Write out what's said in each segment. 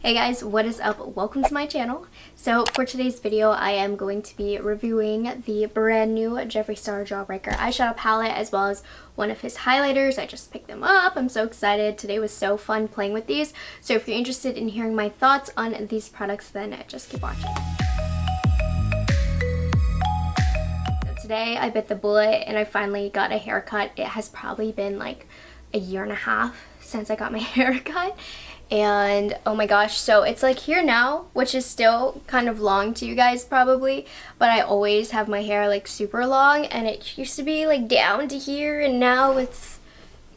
Hey guys, what is up? Welcome to my channel. So for today's video, I am going to be reviewing the brand new Jeffree Star Jawbreaker eyeshadow palette as well as one of his highlighters. I just picked them up. I'm so excited. Today was so fun playing with these. So if you're interested in hearing my thoughts on these products, then just keep watching. So today I bit the bullet and I finally got a haircut. It has probably been like a year and a half since I got my haircut. And oh my gosh, so it's like here now, which is still kind of long to you guys probably, but I always have my hair like super long and it used to be like down to here and now it's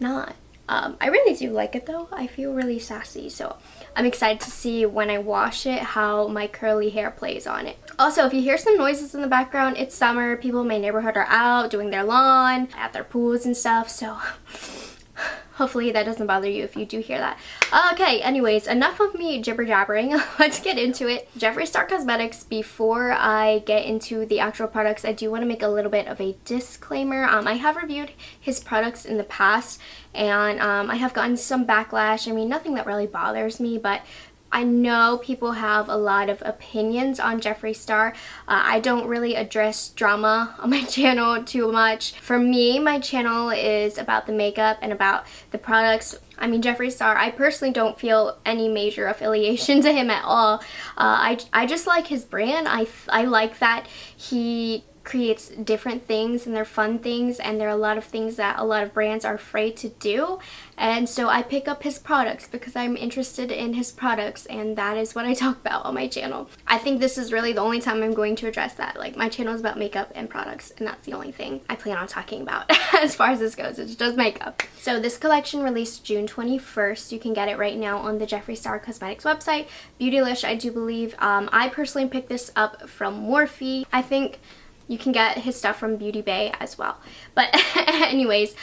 not. I really do like it though. I feel really sassy, so I'm excited to see when I wash it how my curly hair plays on it. Also, if you hear some noises in the background, it's summer. People in my neighborhood are out doing their lawn, at their pools and stuff, so hopefully that doesn't bother you if you do hear that. Okay, anyways, enough of me jibber-jabbering. Let's get into it. Jeffree Star Cosmetics, before I get into the actual products, I do want to make a little bit of a disclaimer. I have reviewed his products in the past, and I have gotten some backlash. I mean, nothing that really bothers me, but I know people have a lot of opinions on Jeffree Star. I don't really address drama on my channel too much. For me, my channel is about the makeup and about the products. I mean, Jeffree Star, I personally don't feel any major affiliation to him at all. I just like his brand. I like that he creates different things and they're fun things, and there are a lot of things that a lot of brands are afraid to do, and so I pick up his products because I'm interested in his products, and that is what I talk about on my channel. I think this is really the only time I'm going to address that. Like, my channel is about makeup and products, and that's the only thing I plan on talking about as far as this goes. It's just makeup. So this collection released June 21st. You can get it right now on the Jeffree Star Cosmetics website. Beautylish, I do believe. I personally picked this up from Morphe. I think you can get his stuff from Beauty Bay as well. But anyways,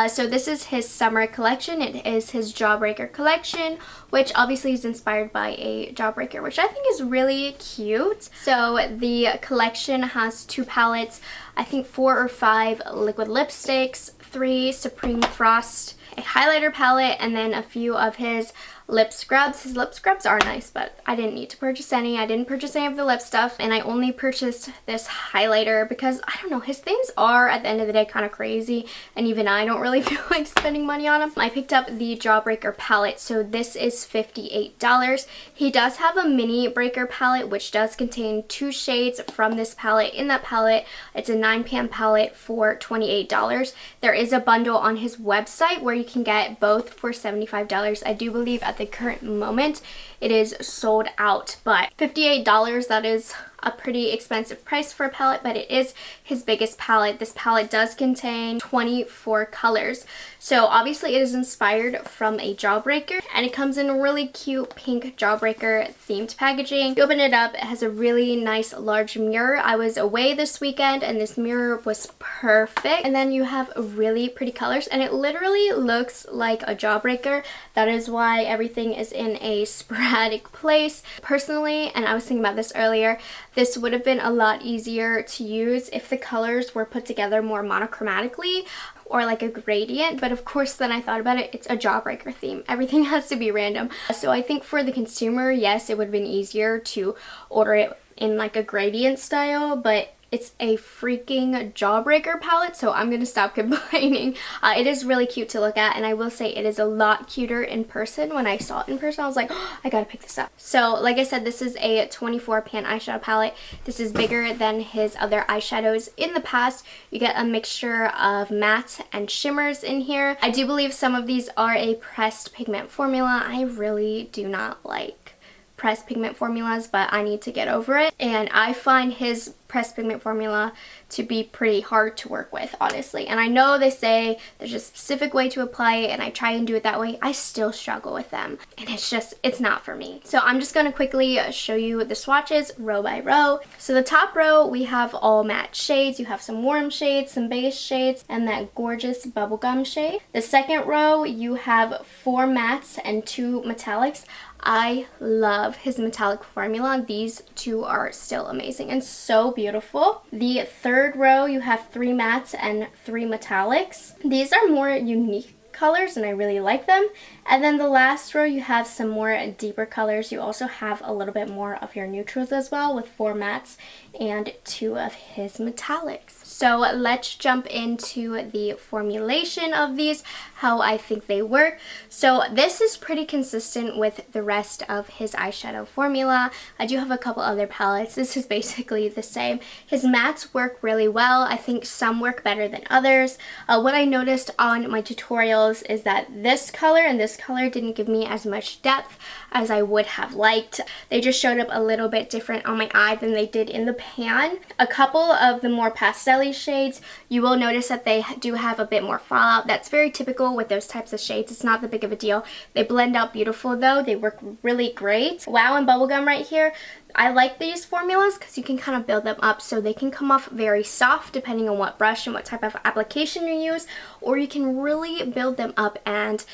so this is his summer collection. It is his Jawbreaker collection, which obviously is inspired by a Jawbreaker, which I think is really cute. So the collection has 2 palettes, I think 4 or 5 liquid lipsticks, 3 Supreme Frost, a highlighter palette, and then a few of his lip scrubs. His lip scrubs are nice, but I didn't need to purchase any. I didn't purchase any of the lip stuff, and I only purchased this highlighter because, I don't know, his things are at the end of the day kind of crazy, and even I don't really feel like spending money on them. I picked up the Jawbreaker palette, so this is $58. He does have a mini breaker palette, which does contain 2 shades from this palette. In that palette, it's a 9pan palette for $28. There is a bundle on his website where you can get both for $75. I do believe at the current moment it is sold out, but $58, that is a pretty expensive price for a palette, but it is his biggest palette. This palette does contain 24 colors. So obviously it is inspired from a Jawbreaker, and it comes in a really cute pink Jawbreaker themed packaging. You open it up, it has a really nice large mirror. I was away this weekend and this mirror was perfect. And then you have really pretty colors, and it literally looks like a Jawbreaker. That is why everything is in a sporadic place. Personally, and I was thinking about this earlier, this would have been a lot easier to use if the colors were put together more monochromatically or like a gradient, but of course then I thought about it, it's a Jawbreaker theme. Everything has to be random. So I think for the consumer, yes, it would have been easier to order it in like a gradient style, but it's a freaking Jawbreaker palette, so I'm gonna stop complaining. It is really cute to look at, and I will say it is a lot cuter in person. When I saw it in person, I was like, oh, I gotta pick this up. So like I said, this is a 24pan eyeshadow palette. This is bigger than his other eyeshadows in the past. You get a mixture of matte and shimmers in here. I do believe some of these are a pressed pigment formula. I really do not like pressed pigment formulas, but I need to get over it, and I find his pressed pigment formula to be pretty hard to work with, honestly. And I know they say there's a specific way to apply it, and I try and do it that way. I still struggle with them, and it's not for me. So I'm just gonna quickly show you the swatches row by row. So the top row, we have all matte shades. You have some warm shades, some base shades, and that gorgeous bubblegum shade. The second row, you have 4 mattes and 2 metallics. I love his metallic formula. These 2 are still amazing and so beautiful. The third row, you have 3 mattes and 3 metallics. These are more unique colors and I really like them. And then the last row you have some more deeper colors. You also have a little bit more of your neutrals as well, with 4 mattes and 2 of his metallics. So let's jump into the formulation of these, how I think they work. So this is pretty consistent with the rest of his eyeshadow formula. I do have a couple other palettes. This is basically the same. His mattes work really well. I think some work better than others. What I noticed on my tutorials is that this color and this color didn't give me as much depth as I would have liked. They just showed up a little bit different on my eye than they did in the pan. A couple of the more pastel-y shades, you will notice that they do have a bit more fallout. That's very typical with those types of shades. It's not that big of a deal. They blend out beautiful though. They work really great. Wow and Bubblegum right here. I like these formulas because you can kind of build them up so they can come off very soft depending on what brush and what type of application you use, or you can really build them up and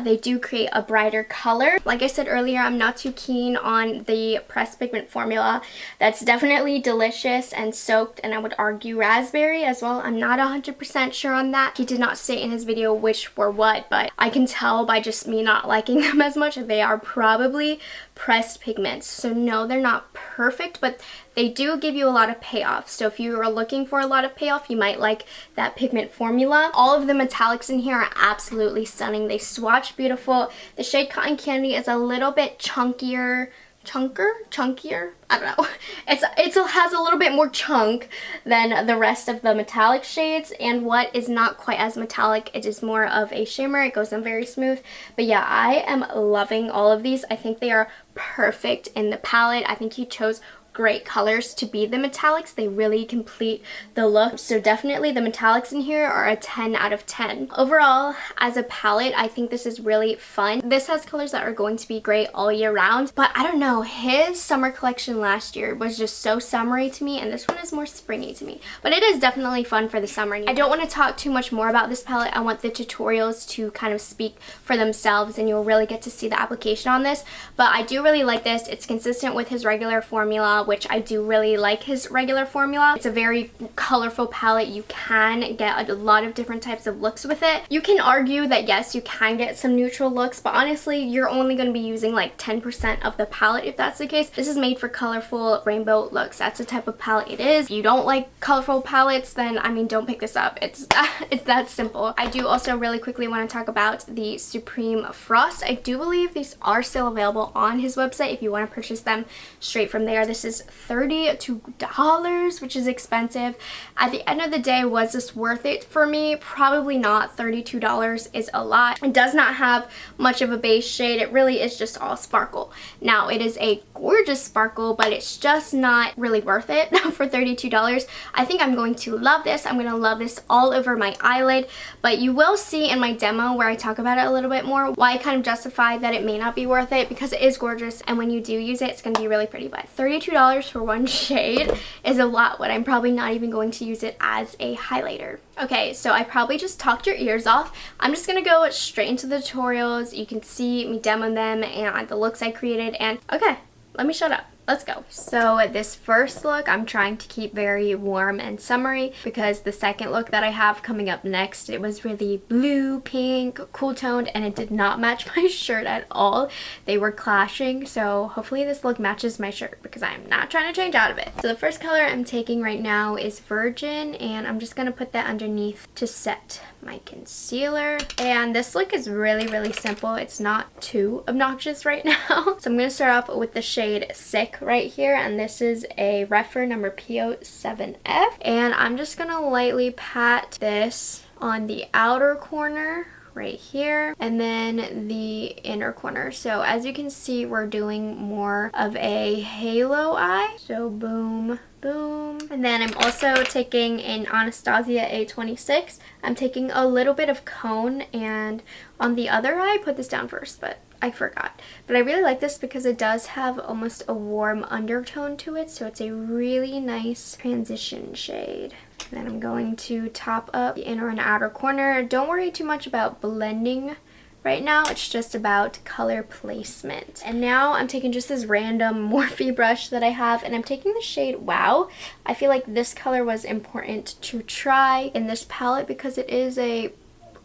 they do create a brighter color. Like I said earlier, I'm not too keen on the pressed pigment formula. That's definitely delicious and soaked, and I would argue raspberry as well. I'm not 100% sure on that. He did not state in his video which were what, but I can tell by just me not liking them as much. They are probably pressed pigments. So no, they're not perfect, but they do give you a lot of payoff. So if you are looking for a lot of payoff, you might like that pigment formula. All of the metallics in here are absolutely stunning. They swatch beautiful. The shade Cotton Candy is a little bit chunkier. Chunkier? I don't know. It has a little bit more chunk than the rest of the metallic shades, and what is not quite as metallic, it is more of a shimmer. It goes on very smooth. But yeah, I am loving all of these. I think they are perfect in the palette. I think he chose great colors to be the metallics. They really complete the look. So definitely the metallics in here are a 10 out of 10. Overall, as a palette, I think this is really fun. This has colors that are going to be great all year round, but I don't know, his summer collection last year was just so summery to me, and this one is more springy to me. But it is definitely fun for the summer. I don't want to talk too much more about this palette. I want the tutorials to kind of speak for themselves, and you'll really get to see the application on this. But I do really like this. It's consistent with his regular formula, which I do really like his regular formula. It's a very colorful palette. You can get a lot of different types of looks with it. You can argue that yes, you can get some neutral looks, but honestly, you're only going to be using like 10% of the palette if that's the case. This is made for colorful rainbow looks. That's the type of palette it is. If you don't like colorful palettes, then I mean, don't pick this up. It's that simple. I do also really quickly want to talk about the Supreme Frost. I do believe these are still available on his website if you want to purchase them straight from there. This is $32, which is expensive. At the end of the day, was this worth it for me? Probably not. $32 is a lot. It does not have much of a base shade. It really is just all sparkle. Now, it is a gorgeous sparkle, but it's just not really worth it for $32. I think I'm going to love this. I'm going to love this all over my eyelid, but you will see in my demo where I talk about it a little bit more why I kind of justify that it may not be worth it, because it is gorgeous, and when you do use it, it's going to be really pretty. But $32 for one shade is a lot when I'm probably not even going to use it as a highlighter. Okay, so I probably just talked your ears off. I'm just gonna go straight into the tutorials. You can see me demo them and the looks I created, and okay, let me shut up. Let's go. So this first look I'm trying to keep very warm and summery, because the second look that I have coming up next, it was really blue, pink, cool toned, and it did not match my shirt at all. They were clashing, so hopefully this look matches my shirt, because I'm not trying to change out of it. So the first color I'm taking right now is Virgin, and I'm just gonna put that underneath to set my concealer. And this look is really simple. It's not too obnoxious right now. So I'm gonna start off with the shade Sick right here, and this is a Refer number PO7F, and I'm just gonna lightly pat this on the outer corner right here, and then the inner corner. So as you can see, we're doing more of a halo eye. So boom, boom. And then I'm also taking an Anastasia A26. I'm taking a little bit of cone, and on the other eye, put this down first, but I forgot. But I really like this because it does have almost a warm undertone to it, so it's a really nice transition shade. And then I'm going to top up the inner and outer corner. Don't worry too much about blending right now, it's just about color placement. And now I'm taking just this random Morphe brush that I have, and I'm taking the shade Wow. I feel like this color was important to try in this palette because it is a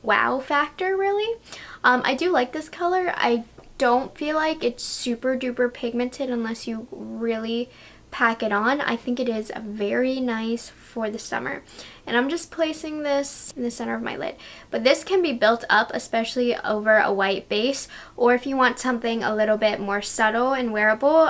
wow factor really. I do like this color. I don't feel like it's super duper pigmented unless you really pack it on. I think it is very nice for the summer. And I'm just placing this in the center of my lid. But this can be built up, especially over a white base, or if you want something a little bit more subtle and wearable,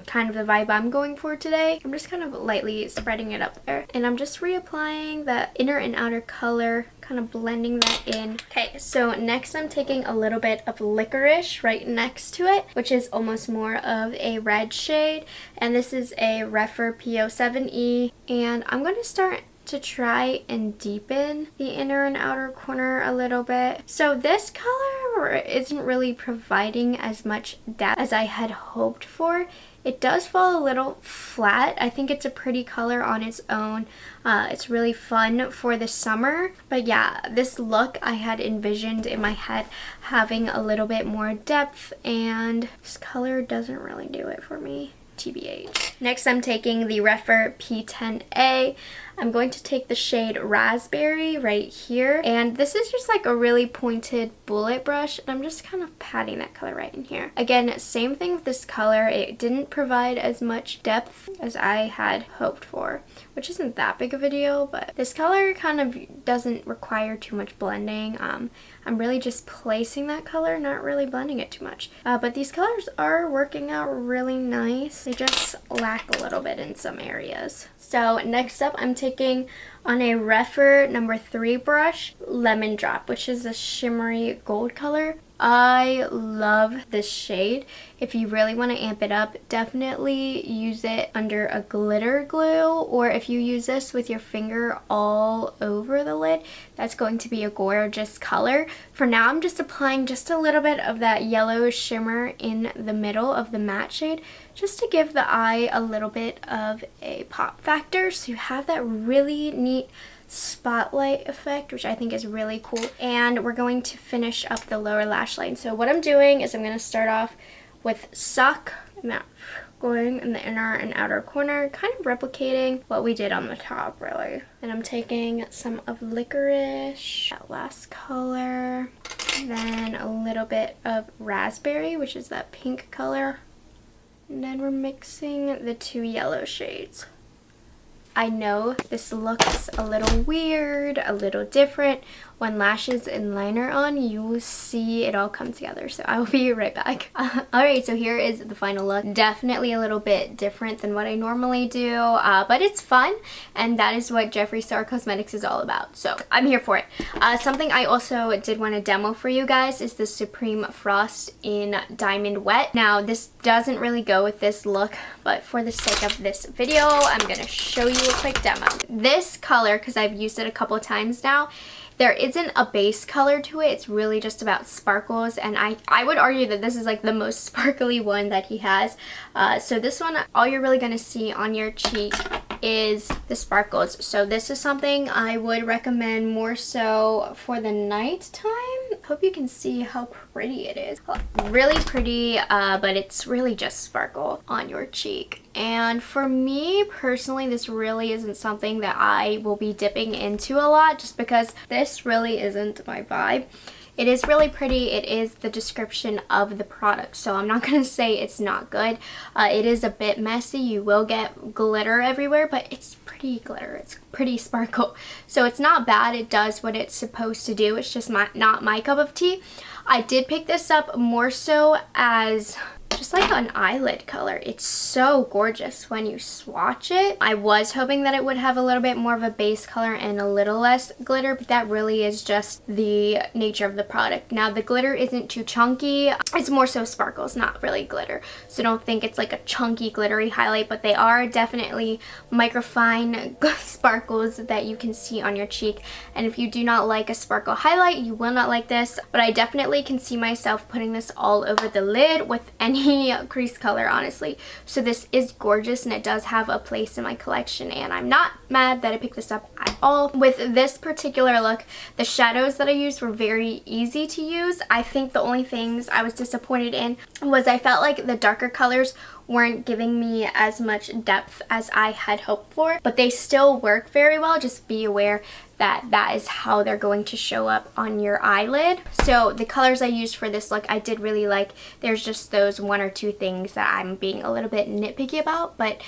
kind of the vibe I'm going for today. I'm just kind of lightly spreading it up there. And I'm just reapplying the inner and outer color, kind of blending that in. Okay, so next I'm taking a little bit of Licorice right next to it, which is almost more of a red shade. And this is a Jeffree P07E. And I'm going to start to try and deepen the inner and outer corner a little bit. So this color isn't really providing as much depth as I had hoped for. It does fall a little flat. I think it's a pretty color on its own. It's really fun for the summer. But yeah, this look I had envisioned in my head having a little bit more depth, and this color doesn't really do it for me. TBH. Next I'm taking the Jeffree P10A. I'm going to take the shade Raspberry right here, and this is just like a really pointed bullet brush, and I'm just kind of patting that color right in here. Again, same thing with this color. It didn't provide as much depth as I had hoped for, which isn't that big of a deal, but this color kind of doesn't require too much blending. I'm really just placing that color, not really blending it too much. But these colors are working out really nice. They just lack a little bit in some areas. So next up, I'm taking on a Jeffree number 3 brush, Lemon Drop, which is a shimmery gold color. I love this shade. If you really want to amp it up, definitely use it under a glitter glue, or if you use this with your finger all over the lid, that's going to be a gorgeous color. For now, I'm just applying just a little bit of that yellow shimmer in the middle of the matte shade, just to give the eye a little bit of a pop factor, so you have that really neat spotlight effect, which I think is really cool. And we're going to finish up the lower lash line. So what I'm doing is I'm going to start off with Suck, and that going in the inner and outer corner, kind of replicating what we did on the top really. And I'm taking some of Licorice, that last color, then a little bit of Raspberry, which is that pink color, and then we're mixing the 2 yellow shades. I know this looks a little weird, a little different. When lashes and liner on, you will see it all come together. So I will be right back. Alright, so here is the final look. Definitely a little bit different than what I normally do, but it's fun, and that is what Jeffree Star Cosmetics is all about. So I'm here for it. Something I also did want to demo for you guys is the Supreme Frost in Diamond Wet. Now, this doesn't really go with this look, but for the sake of this video, I'm going to show you a quick demo. This color, because I've used it a couple times now, there isn't a base color to it. It's really just about sparkles, and I would argue that this is like the most sparkly one that he has. So this one, all you're really going to see on your cheek is the sparkles. So this is something I would recommend more so for the night time. Hope you can see how pretty it is. Really pretty, but it's really just sparkle on your cheek. And for me personally, this really isn't something that I will be dipping into a lot, just because this really isn't my vibe. It is really pretty. It is the description of the product, so I'm not going to say it's not good. It is a bit messy. You will get glitter everywhere, but it's pretty glitter. It's pretty sparkle. So it's not bad. It does what it's supposed to do. It's just not my cup of tea. I did pick this up more so as just like an eyelid color. It's so gorgeous when you swatch it. I was hoping that it would have a little bit more of a base color and a little less glitter, but that really is just the nature of the product. Now, the glitter isn't too chunky. It's more so sparkles, not really glitter. So don't think it's like a chunky glittery highlight, but they are definitely microfine sparkles that you can see on your cheek. And if you do not like a sparkle highlight, you will not like this, but I definitely can see myself putting this all over the lid with any crease color, honestly. So this is gorgeous, and it does have a place in my collection, and I'm not mad that I picked this up at all. With this particular look, the shadows that I used were very easy to use. I think the only things I was disappointed in was I felt like the darker colors weren't giving me as much depth as I had hoped for, but they still work very well. Just be aware that is how they're going to show up on your eyelid. So the colors I used for this look I did really like. There's just those one or two things that I'm being a little bit nitpicky about, but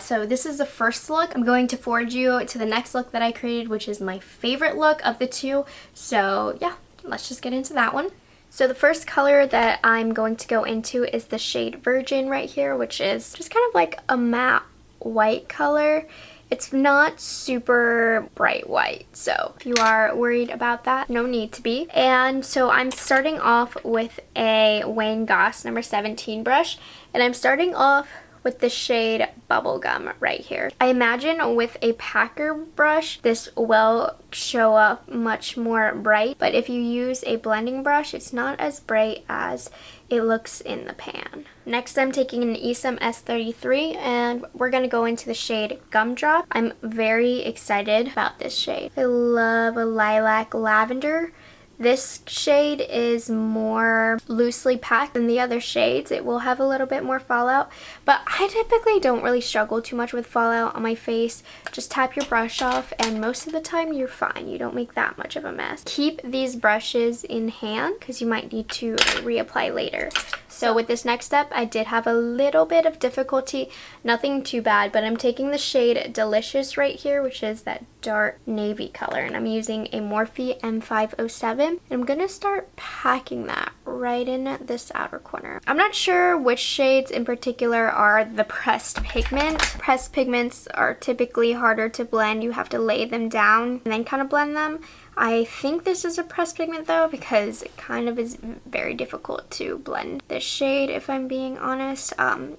so this is the first look. I'm going to forward you to the next look that I created, which is my favorite look of the two. So yeah, let's just get into that one. So the first color that I'm going to go into is the shade Virgin right here, which is just kind of like a matte white color. It's not super bright white, so if you are worried about that, no need to be. And so I'm starting off with a Wayne Goss number 17 brush, and I'm starting off with the shade Bubblegum right here. I imagine with a packer brush, this will show up much more bright, but if you use a blending brush, it's not as bright as it looks in the pan. Next, I'm taking an Esom S33, and we're gonna go into the shade Gumdrop. I'm very excited about this shade. I love a lilac lavender. This shade is more loosely packed than the other shades. It will have a little bit more fallout, but I typically don't really struggle too much with fallout on my face. Just tap your brush off, and most of the time you're fine. You don't make that much of a mess. Keep these brushes in hand because you might need to reapply later. So with this next step, I did have a little bit of difficulty, nothing too bad, but I'm taking the shade Delicious right here, which is that dark navy color, and I'm using a Morphe M507. And I'm gonna start packing that right in this outer corner. I'm not sure which shades in particular are the pressed pigment. Pressed pigments are typically harder to blend. You have to lay them down and then kind of blend them. I think this is a pressed pigment though, because it kind of is very difficult to blend this shade, if I'm being honest.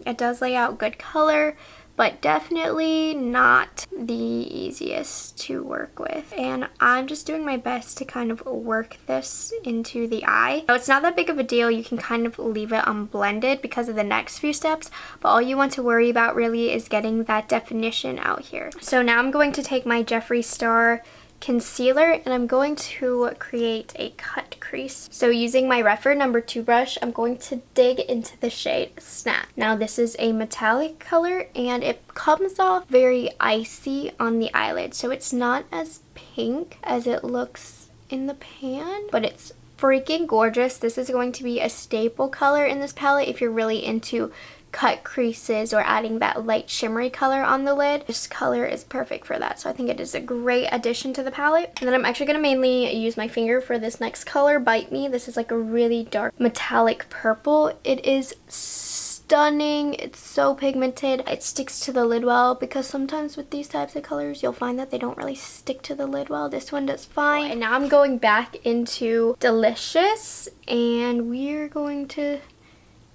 It does lay out good color, but definitely not the easiest to work with. And I'm just doing my best to kind of work this into the eye. So it's not that big of a deal. You can kind of leave it unblended because of the next few steps, but all you want to worry about really is getting that definition out here. So now I'm going to take my Jeffree Star concealer, and I'm going to create a cut crease. So using my Rephr number 2 brush, I'm going to dig into the shade Snap. Now this is a metallic color, and it comes off very icy on the eyelid, so it's not as pink as it looks in the pan, but it's freaking gorgeous. This is going to be a staple color in this palette if you're really into cut creases or adding that light shimmery color on the lid. This color is perfect for that, so I think it is a great addition to the palette. And then I'm actually going to mainly use my finger for this next color, Bite Me. This is like a really dark metallic purple. It is stunning. It's so pigmented. It sticks to the lid well, because sometimes with these types of colors you'll find that they don't really stick to the lid well. This one does fine. And now I'm going back into Delicious, and we're going to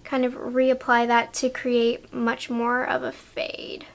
kind of reapply that to create much more of a fade.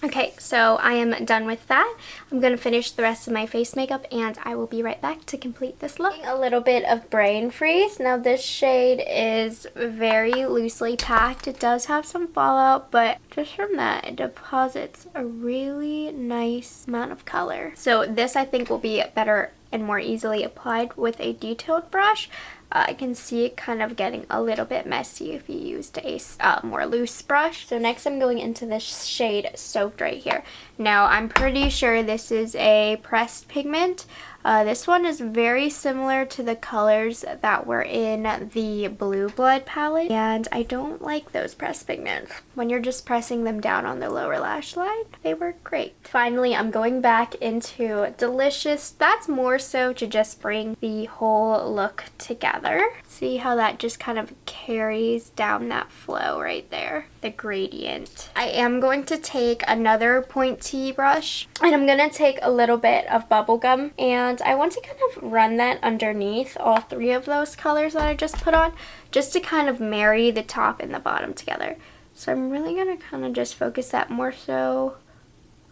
Okay, so I am done with that. I'm going to finish the rest of my face makeup, and I will be right back to complete this look. A little bit of Brain Freeze. Now this shade is very loosely packed. It does have some fallout, but just from that, it deposits a really nice amount of color. So this I think will be better and more easily applied with a detailed brush. I can see it kind of getting a little bit messy if you used a more loose brush. So next I'm going into this shade Soaked right here. Now I'm pretty sure this is a pressed pigment. This one is very similar to the colors that were in the Blue Blood palette, and I don't like those pressed pigments. When you're just pressing them down on the lower lash line, they work great. Finally, I'm going back into Delicious. That's more so to just bring the whole look together. See how that just kind of carries down that flow right there, the gradient. I am going to take another pointy brush, and I'm going to take a little bit of bubblegum, and I want to kind of run that underneath all three of those colors that I just put on, just to kind of marry the top and the bottom together. So I'm really going to kind of just focus that more so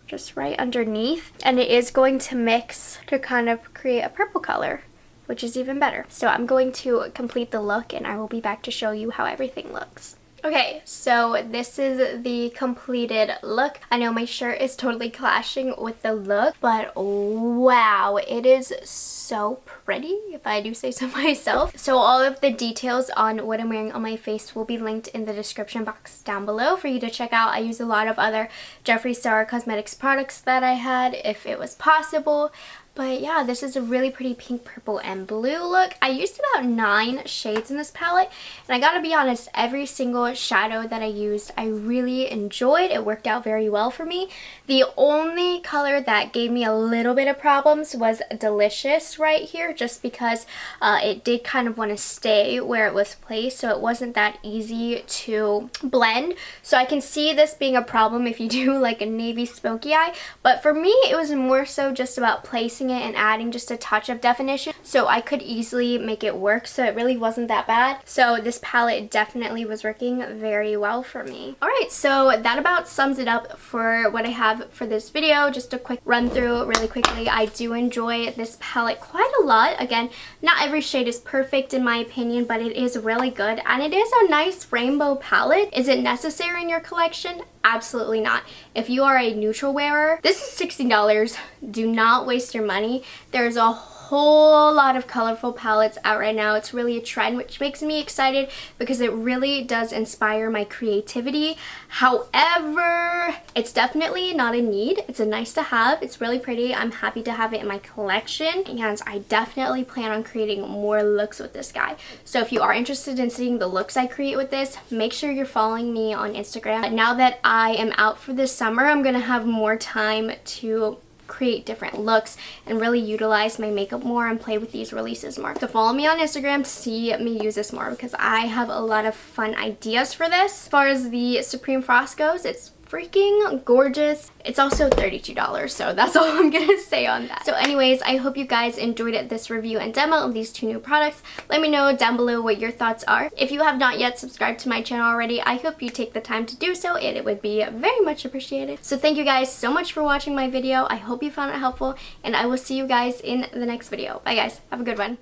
just right underneath, and it is going to mix to kind of create a purple color, which is even better. So I'm going to complete the look, and I will be back to show you how everything looks. Okay, so this is the completed look. I know my shirt is totally clashing with the look, but wow, it is so pretty, if I do say so myself. So all of the details on what I'm wearing on my face will be linked in the description box down below for you to check out. I use a lot of other Jeffree Star Cosmetics products that I had if it was possible. But yeah, this is a really pretty pink, purple, and blue look. I used about 9 shades in this palette, and I gotta be honest, every single shadow that I used I really enjoyed. It worked out very well for me. The only color that gave me a little bit of problems was Delicious right here, just because it did kind of want to stay where it was placed, so it wasn't that easy to blend. So I can see this being a problem if you do like a navy smoky eye, but for me it was more so just about placing it and adding just a touch of definition, so I could easily make it work, so it really wasn't that bad. So this palette definitely was working very well for me. Alright, so that about sums it up for what I have for this video. Just a quick run through really quickly. I do enjoy this palette quite a lot. Again, not every shade is perfect in my opinion, but it is really good, and it is a nice rainbow palette. Is it necessary in your collection? Absolutely not. If you are a neutral wearer, this is $16. Do not waste your money. There's a whole lot of colorful palettes out right now. It's really a trend, which makes me excited because it really does inspire my creativity. However, it's definitely not a need. It's a nice to have. It's really pretty. I'm happy to have it in my collection, and I definitely plan on creating more looks with this guy. So if you are interested in seeing the looks I create with this, make sure you're following me on Instagram. Now that I am out for this summer, I'm gonna have more time to create different looks and really utilize my makeup more and play with these releases more. So follow me on Instagram to see me use this more, because I have a lot of fun ideas for this. As far as the Supreme Frost goes, it's freaking gorgeous. It's also $32, so that's all I'm gonna say on that. So anyways, I hope you guys enjoyed this review and demo of these 2 new products. Let me know down below what your thoughts are. If you have not yet subscribed to my channel already, I hope you take the time to do so, and it would be very much appreciated. So thank you guys so much for watching my video. I hope you found it helpful, and I will see you guys in the next video. Bye guys, have a good one.